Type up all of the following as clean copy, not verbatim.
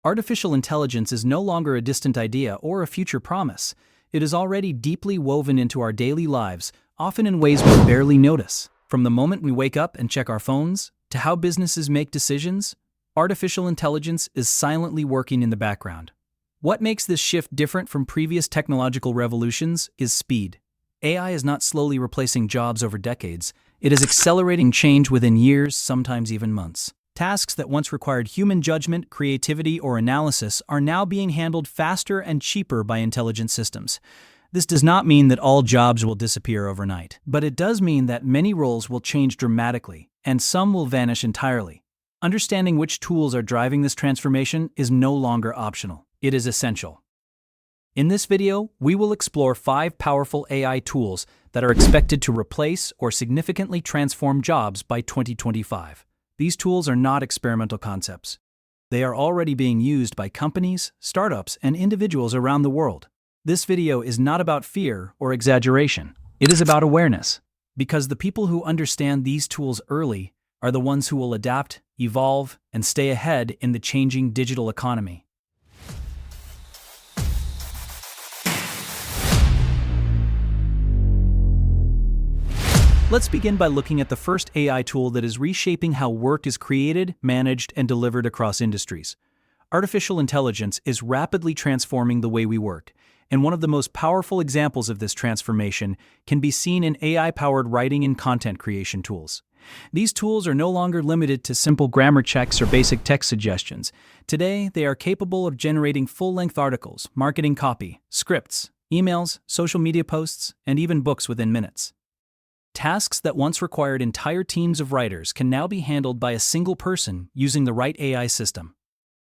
Artificial intelligence is no longer a distant idea or a future promise. It is already deeply woven into our daily lives, often in ways we barely notice. From the moment we wake up and check our phones, to how businesses make decisions, artificial intelligence is silently working in the background. What makes this shift different from previous technological revolutions is speed. AI is not slowly replacing jobs over decades. It is accelerating change within years, sometimes even months. Tasks that once required human judgment, creativity, or analysis are now being handled faster and cheaper by intelligent systems. This does not mean that all jobs will disappear overnight, but it does mean that many roles will change dramatically, and some will vanish entirely. Understanding which tools are driving this transformation is no longer optional. It is essential. In this video, we will explore 5 powerful AI tools that are expected to replace or significantly transform jobs by 2025. These tools are not experimental concepts. They are already being used by companies, startups, and individuals around the world. This video is not about fear or exaggeration. It is about awareness, because the people who understand these tools early are the ones who will adapt, evolve, and stay ahead in the changing digital economy. Let's begin by looking at the first AI tool that is reshaping how work is created, managed, and delivered across industries. Artificial intelligence is rapidly transforming the way we work, and one of the most powerful examples of this transformation can be seen in AI-powered writing and content creation tools. These tools are no longer limited to simple grammar checks or basic text suggestions. Today, they are capable of generating full-length articles, marketing copy, scripts, emails, social media posts, and even books within minutes. Tasks that once required entire teams of writers can now be handled by a single person using the right AI system.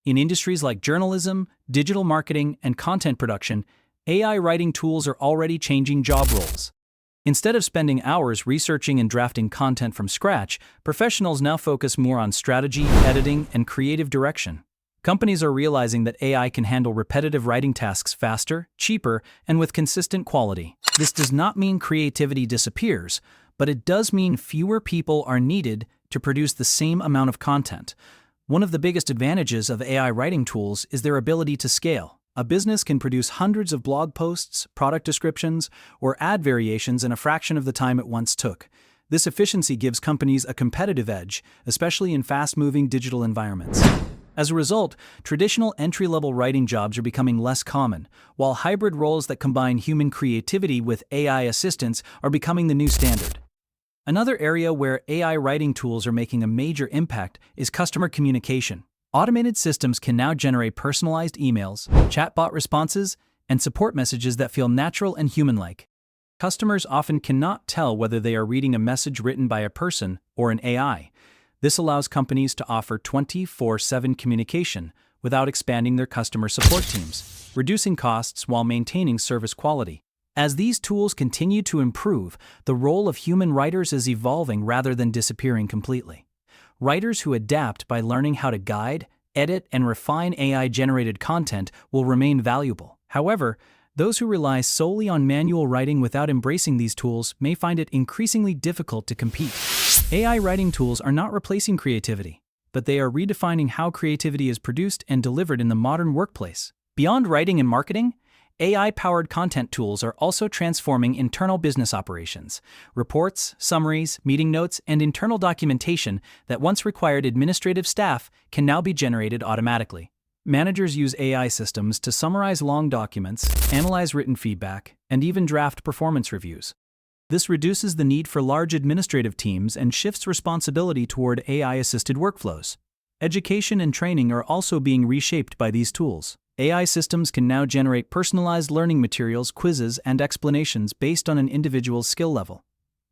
In industries like journalism, digital marketing, and content production, AI writing tools are already changing job roles. Instead of spending hours researching and drafting content from scratch, professionals now focus more on strategy, editing, and creative direction. Companies are realizing that AI can handle repetitive writing tasks faster, cheaper, and with consistent quality. This does not mean creativity disappears, but it does mean fewer people are needed to produce the same amount of content. One of the biggest advantages of AI writing tools is their ability to scale. A business can produce hundreds of blog posts, product descriptions, or ad variations in a fraction of the time it once took. This efficiency gives companies a competitive edge, especially in fast-moving digital environments. As a result, traditional entry-level writing jobs are becoming less common, while hybrid roles that combine human creativity with AI assistance are becoming the new standard. Another area where AI writing tools are making a major impact is customer communication. Automated systems can now generate personalized emails, chatbot responses, and support messages that feel natural and human-like. Customers often cannot tell whether they are reading a message written by a person or an AI. This allows companies to offer 24/7 communication without expanding their customer support teams, reducing costs while maintaining service quality. As these tools continue to improve, the role of human writers is evolving rather than disappearing completely. Writers who adapt by learning how to guide, edit, and refine AI-generated content will remain valuable. However, those who rely solely on manual writing without embracing these tools may find it increasingly difficult to compete. AI writing tools are not replacing creativity, but they are redefining how creativity is produced and delivered in the modern workplace. Beyond writing and marketing, AI-powered content tools are also transforming internal business operations. Reports, summaries, meeting notes, and internal documentation that once required administrative staff can now be generated automatically. Managers use AI systems to summarize long documents, analyze written feedback, and even draft performance reviews. This reduces the need for large administrative teams and shifts responsibility toward AI-assisted workflows. Education and training are also being reshaped by these tools. AI systems can now generate personalized learning materials, quizzes, and explanations based on an individual's skill level.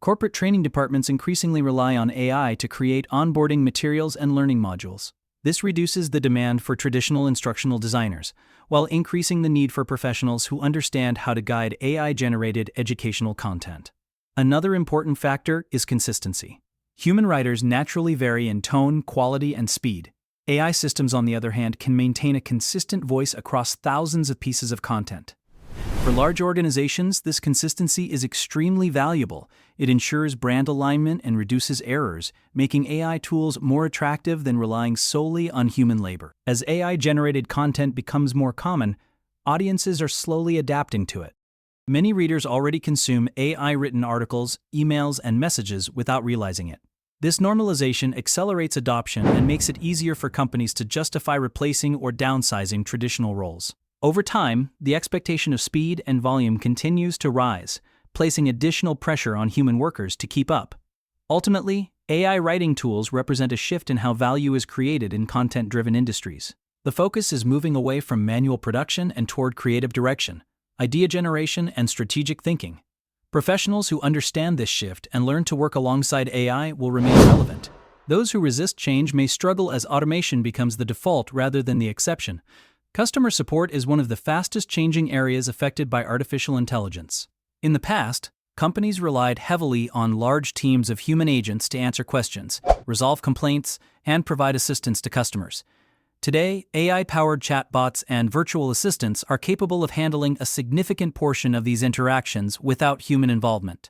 Corporate training departments increasingly rely on AI to create onboarding materials and learning modules. This reduces the demand for traditional instructional designers, while increasing the need for professionals who understand how to guide AI-generated educational content. Another important factor is consistency. Human writers naturally vary in tone, quality, and speed. AI systems, on the other hand, can maintain a consistent voice across thousands of pieces of content. For large organizations, this consistency is extremely valuable. It ensures brand alignment and reduces errors, making AI tools more attractive than relying solely on human labor. As AI-generated content becomes more common, audiences are slowly adapting to it. Many readers already consume AI-written articles, emails, and messages without realizing it. This normalization accelerates adoption and makes it easier for companies to justify replacing or downsizing traditional roles. Over time, the expectation of speed and volume continues to rise, placing additional pressure on human workers to keep up. Ultimately, AI writing tools represent a shift in how value is created in content-driven industries. The focus is moving away from manual production and toward creative direction, idea generation, and strategic thinking. Professionals who understand this shift and learn to work alongside AI will remain relevant. Those who resist change may struggle as automation becomes the default rather than the exception. Customer support is one of the fastest changing areas affected by artificial intelligence. In the past, companies relied heavily on large teams of human agents to answer questions, resolve complaints, and provide assistance to customers. Today, AI-powered chatbots and virtual assistants are capable of handling a significant portion of these interactions without human involvement.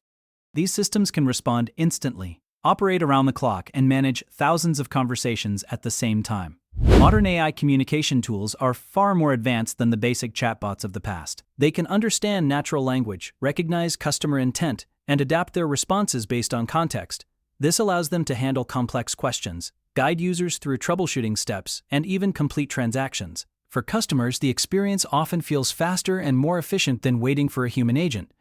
These systems can respond instantly, operate around the clock, and manage thousands of conversations at the same time. Modern AI communication tools are far more advanced than the basic chatbots of the past. They can understand natural language, recognize customer intent, and adapt their responses based on context. This allows them to handle complex questions, guide users through troubleshooting steps, and even complete transactions. For customers, the experience often feels faster and more efficient than waiting for a human agent,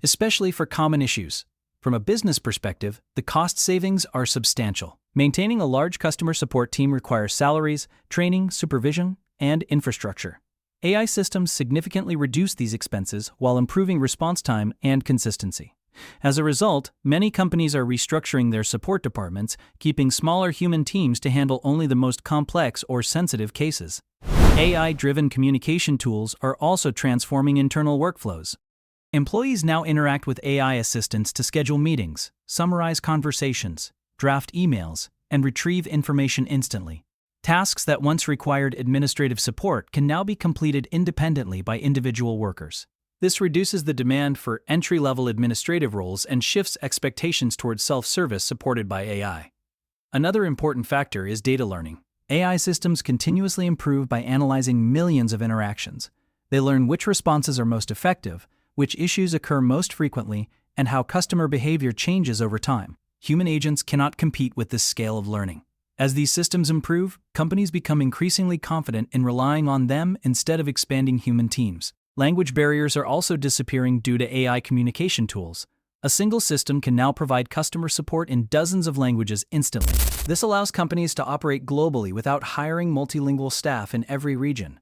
especially for common issues. From a business perspective, the cost savings are substantial. Maintaining a large customer support team requires salaries, training, supervision, and infrastructure. AI systems significantly reduce these expenses while improving response time and consistency. As a result, many companies are restructuring their support departments, keeping smaller human teams to handle only the most complex or sensitive cases. AI-driven communication tools are also transforming internal workflows. Employees now interact with AI assistants to schedule meetings, summarize conversations, draft emails, and retrieve information instantly. Tasks that once required administrative support can now be completed independently by individual workers. This reduces the demand for entry-level administrative roles and shifts expectations towards self-service supported by AI. Another important factor is data learning. AI systems continuously improve by analyzing millions of interactions. They learn which responses are most effective, which issues occur most frequently, and how customer behavior changes over time. Human agents cannot compete with this scale of learning. As these systems improve, companies become increasingly confident in relying on them instead of expanding human teams. Language barriers are also disappearing due to AI communication tools. A single system can now provide customer support in dozens of languages instantly. This allows companies to operate globally without hiring multilingual staff in every region.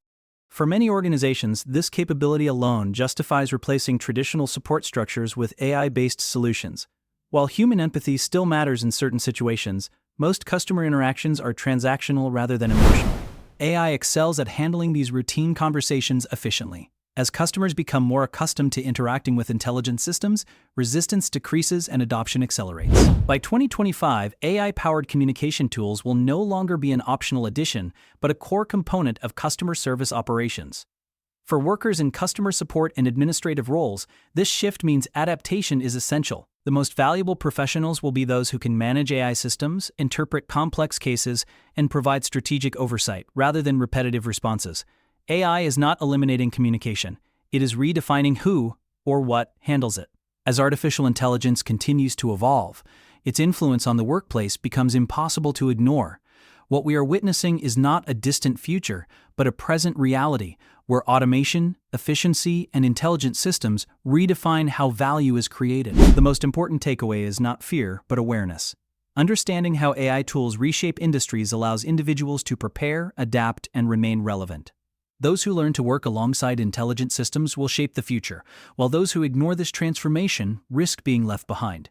For many organizations, this capability alone justifies replacing traditional support structures with AI-based solutions. While human empathy still matters in certain situations, most customer interactions are transactional rather than emotional. AI excels at handling these routine conversations efficiently. As customers become more accustomed to interacting with intelligent systems, resistance decreases and adoption accelerates. By 2025, AI-powered communication tools will no longer be an optional addition, but a core component of customer service operations. For workers in customer support and administrative roles, this shift means adaptation is essential. The most valuable professionals will be those who can manage AI systems, interpret complex cases, and provide strategic oversight rather than repetitive responses. AI is not eliminating communication. It is redefining who or what handles it. As artificial intelligence continues to evolve, its influence on the workplace becomes impossible to ignore. What we are witnessing is not a distant future, but a present reality where automation, efficiency, and intelligent systems redefine how value is created. The most important takeaway is not fear, but awareness. Understanding how AI tools reshape industries allows individuals to prepare, adapt, and remain relevant. Those who learn to work alongside intelligent systems will shape the future, while those who ignore this transformation risk being left behind.